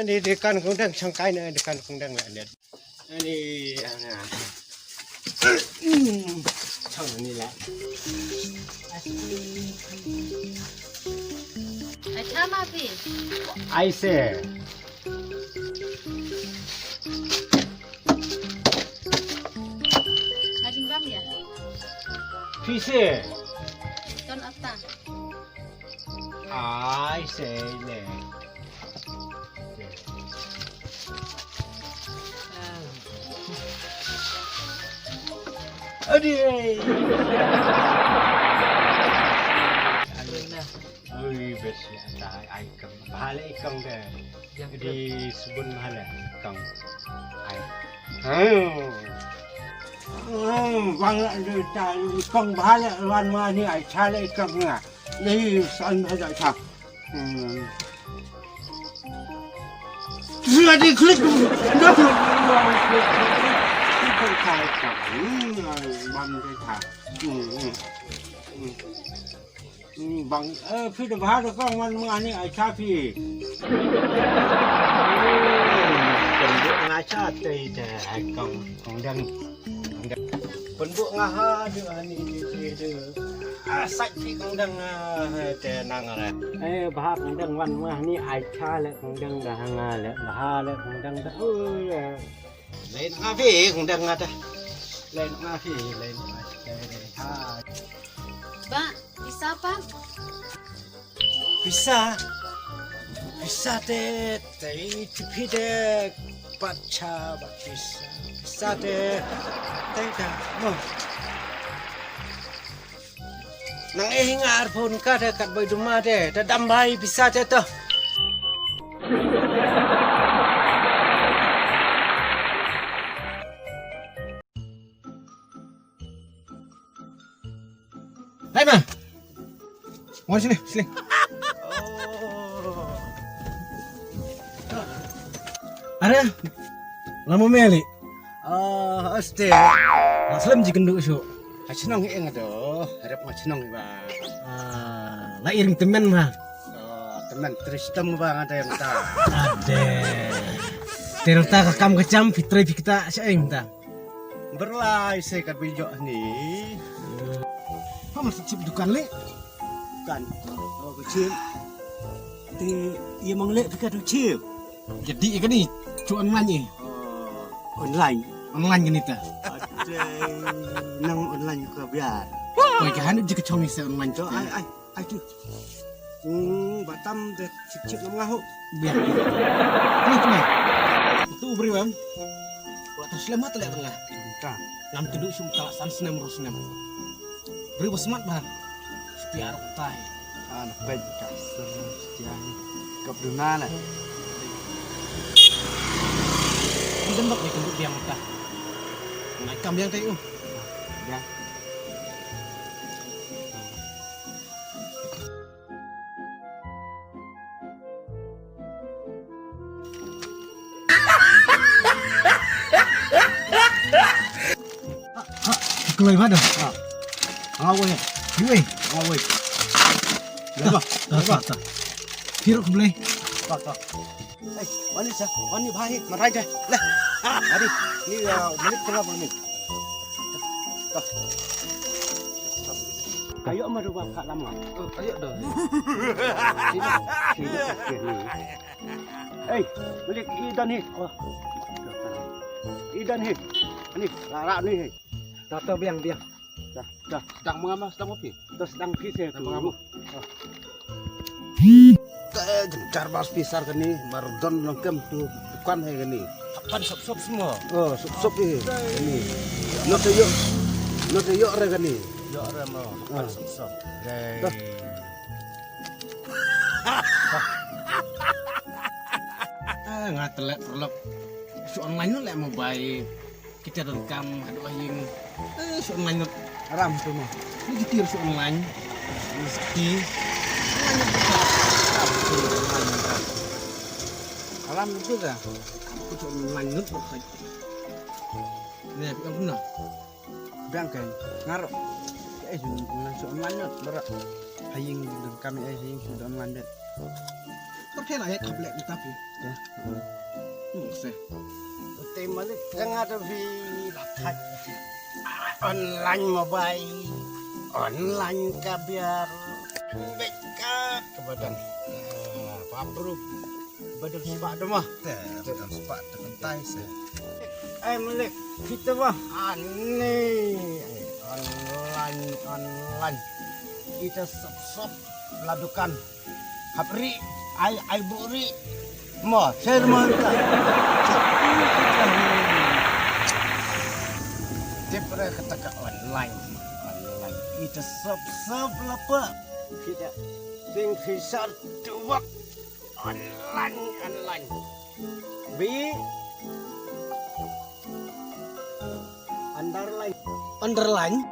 Ini dekan kundang sangkai ni dekan kundang lah ni. Ini sang ni lah. Macam apa? Aise. Hajing bam ya? Fise. Ton apa? Aise ni. Aduh. Ui besi ada ikam. Bahala ikam deh. Di sebun bahala ikam. Bang ada ikam bahala wan ma ni ai chala ikam nga. Ni san ada cha. Sudah diklik. Dah. Không khai cảnh băm cái thả bằng phi được hát được không ăn ăn này ai cha phi Phần bộ ngã cha tây để ai còn đang phần bộ ngã ha được anh đi sách thì cũng đang để năng rồi bahak đang văn mà ni ai cha lại cũng đang là hàng lại bahak lại cũng đang ơi lên ngã phi cũng đang ngã đây lên ngã phi lên ha Ba, bisa apa? bisa deh tapi deh baca bisa deh tidak mau nang ngar pun kada kat boy rumah deh dah dambai bisa deh tuh Hai ma, mau sini. Ada, lama meli. Aste Aslam jikan dulu su. senang ing aduh harap senang ba Lah iring temen mah. teman Tristem bang ada yang tak Ada. Terta kakam kecam fitri kita saing ta. berlai saya kat bijak ni Kau masih cip dukan le? kan kecil di ia menglek dekat kecil Jadi ikan ni cuan online online online gini ta. ada nang online juga biar Kau ikan ni jika cong ni online cho tu. ai tu Batam dek cip nam ngahu Biar. Ni tu mah. Itu beri bang. Kau terus lemah tu lek tengah. kan Ngam tu duk sum talasan senam rusnam. Beri basmat bah. Biar tai. anak baik kasar setiani kap dunana Ini tembak ni kenduk biang ta. Naik kam biang tai ya Keluar mana? ngawe Dua. ngawe Tak. Hiruk boleh. tak wani sa wani bhai marai deh leh hari ni menit tengah menit ayo mah dua kak lama Ayo dah. beli idan ni idan ni larak ni Tato biang. dah Sedang mengamal, sedang ngopi. dah sedang pisah tu Mengamu. Jencar bas pisar kini mardon lengkem tu bukan hai kini Kapan sop semua? oh sup ini no tuyuk re kini Ya orang mau. Ah. Sop. Dah. Nggak telek terlep. Si online tu lek mau baik. Kita rekam aduh yang si online tu ram tu mah ni getir si online. Mesti alam itu dah aku si online tu. Ni aku guna. biang kan ngarok jungan so manut berak haying dan kami haying sudah online. Pergi lah ya tablet tapi. Ya. Seh. Teh malik kang ada di lakat online mobile online kabiar bekat kebadan pabrik badan sepak demah Dalam sepak terkentai saya. malik kita mah aneh online kita sop ladukan hapri ai buri mo sermon Depre ketaka online kita sub lapa kita sing bisa duwak online bi underline